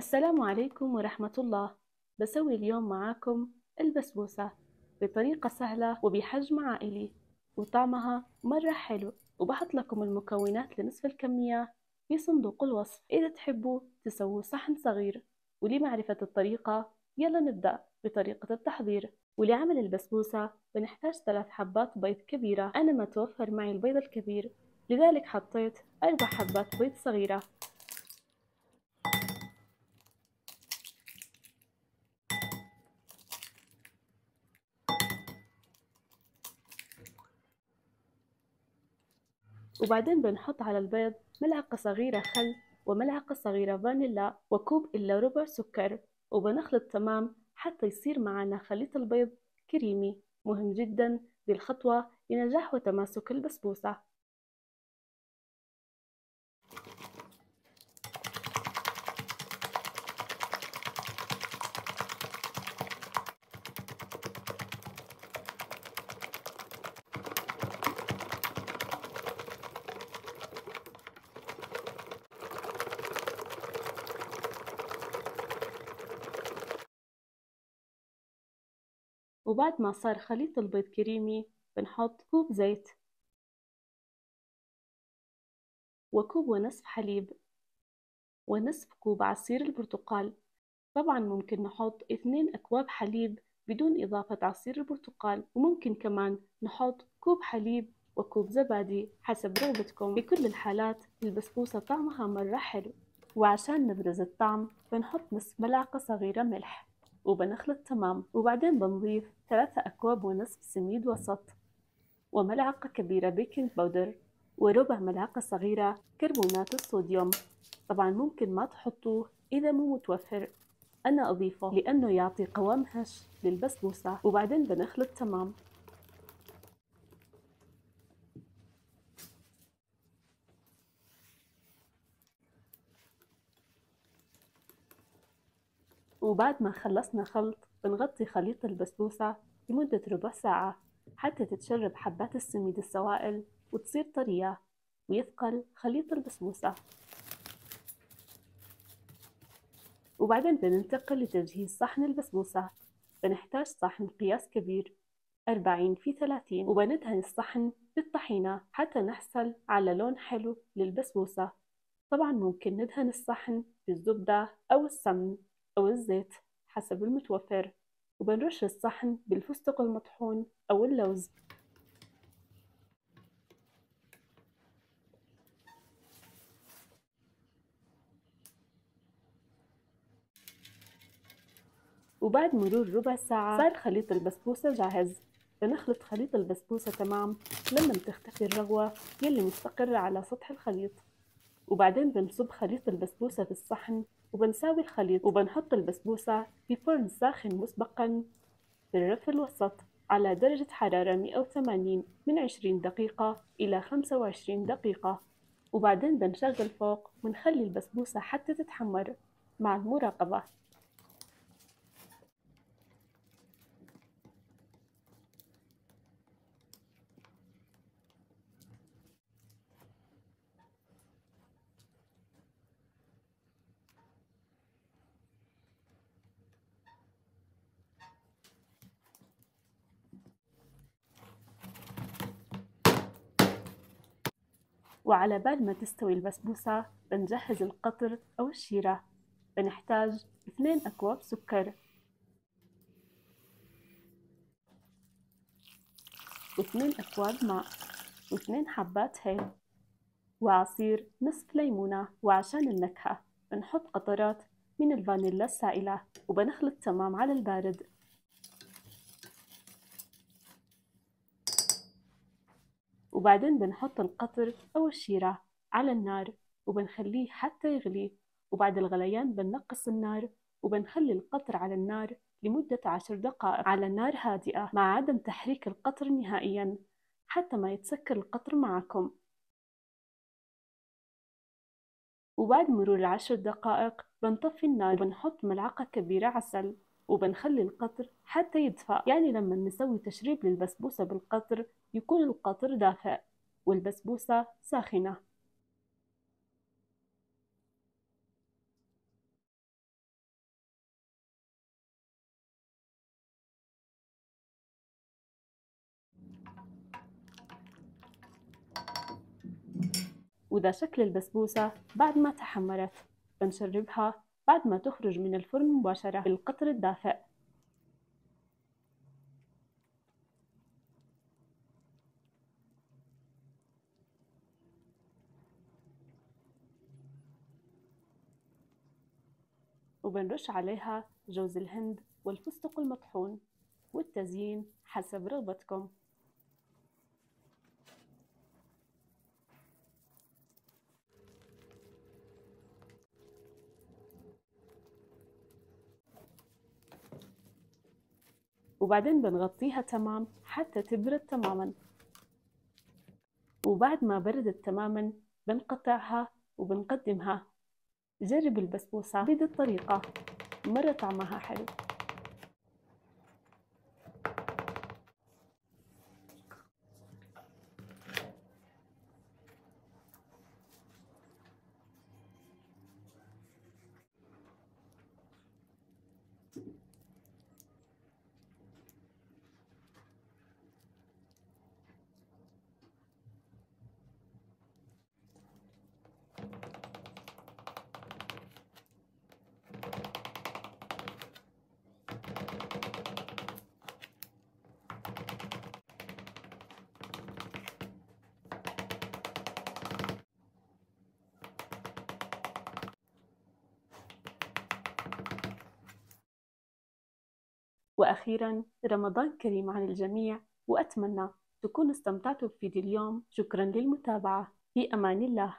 السلام عليكم ورحمة الله. بسوي اليوم معاكم البسبوسة بطريقة سهلة وبحجم عائلي، وطعمها مرة حلو. وبحط لكم المكونات لنصف الكمية في صندوق الوصف إذا تحبوا تسووا صحن صغير. ولمعرفة الطريقة يلا نبدأ بطريقة التحضير. ولعمل البسبوسة بنحتاج 3 حبات بيض كبيرة. أنا ما توفر معي البيض الكبير، لذلك حطيت 4 حبات بيض صغيرة. وبعدين بنحط على البيض ملعقة صغيرة خل، وملعقة صغيرة فانيلا، وكوب إلا ربع سكر. وبنخلط تمام حتى يصير معنا خليط البيض كريمي. مهم جدا دي الخطوة لنجاح وتماسك البسبوسة. وبعد ما صار خليط البيض كريمي بنحط كوب زيت، وكوب ونصف حليب، ونصف كوب عصير البرتقال. طبعا ممكن نحط 2 أكواب حليب بدون إضافة عصير البرتقال، وممكن كمان نحط كوب حليب وكوب زبادي حسب رغبتكم. في كل الحالات البسبوسة طعمها مرة حلو. وعشان نبرز الطعم بنحط نصف ملعقة صغيرة ملح، وبنخلط تمام. وبعدين بنضيف 3 أكواب ونصف سميد وسط، وملعقة كبيرة بيكنج باودر، وربع ملعقة صغيرة كربونات الصوديوم. طبعا ممكن ما تحطوه إذا مو متوفر، أنا أضيفه لأنه يعطي قوام هش للبسبوسة. وبعدين بنخلط تمام. وبعد ما خلصنا خلط بنغطي خليط البسبوسة لمدة ربع ساعة حتى تتشرب حبات السميد السوائل وتصير طرية ويثقل خليط البسبوسة. وبعدين بننتقل لتجهيز صحن البسبوسة. بنحتاج صحن قياس كبير 40 في 30، وبندهن الصحن بالطحينة حتى نحصل على لون حلو للبسبوسة. طبعا ممكن ندهن الصحن بالزبدة أو السمن أو الزيت حسب المتوفر. وبنرش الصحن بالفستق المطحون أو اللوز. وبعد مرور ربع ساعة صار خليط البسبوسة جاهز. بنخلط خليط البسبوسة تمام لما تختفي الرغوة يلي مستقرة على سطح الخليط. وبعدين بنصب خليط البسبوسة في الصحن وبنساوي الخليط، وبنحط البسبوسة في فرن ساخن مسبقا بالرف الوسط على درجة حرارة 180 من 20 دقيقة إلى 25 دقيقة. وبعدين بنشغل فوق ونخلي البسبوسة حتى تتحمر مع المراقبة. وعلى بال ما تستوي البسبوسة بنجهز القطر أو الشيرة. بنحتاج 2 أكواب سكر، و2 أكواب ماء، و2 حبات هيل، وعصير نصف ليمونة. وعشان النكهة بنحط قطرات من الفانيلا السائلة، وبنخلط تمام على البارد. وبعدين بنحط القطر أو الشيرة على النار وبنخليه حتى يغلي. وبعد الغليان بننقص النار وبنخلي القطر على النار لمدة 10 دقائق على نار هادئة مع عدم تحريك القطر نهائيا حتى ما يتسكر القطر معكم. وبعد مرور 10 دقائق بنطفي النار وبنحط ملعقة كبيرة عسل، وبنخلي القطر حتى يدفأ. يعني لما نسوي تشريب للبسبوسة بالقطر يكون القطر دافئ والبسبوسة ساخنة. وده شكل البسبوسة بعد ما تحمرت. بنشربها بعد ما تخرج من الفرن مباشرة بالقطر الدافئ. وبنرش عليها جوز الهند والفستق المطحون، والتزيين حسب رغبتكم. وبعدين بنغطيها تمام حتى تبرد تماما. وبعد ما بردت تماما بنقطعها وبنقدمها. جرب البسبوسة بهذه الطريقة، مرة طعمها حلو. وأخيرا رمضان كريم على الجميع، وأتمنى تكونوا استمتعتوا بفيديو اليوم. شكرا للمتابعة، في أمان الله.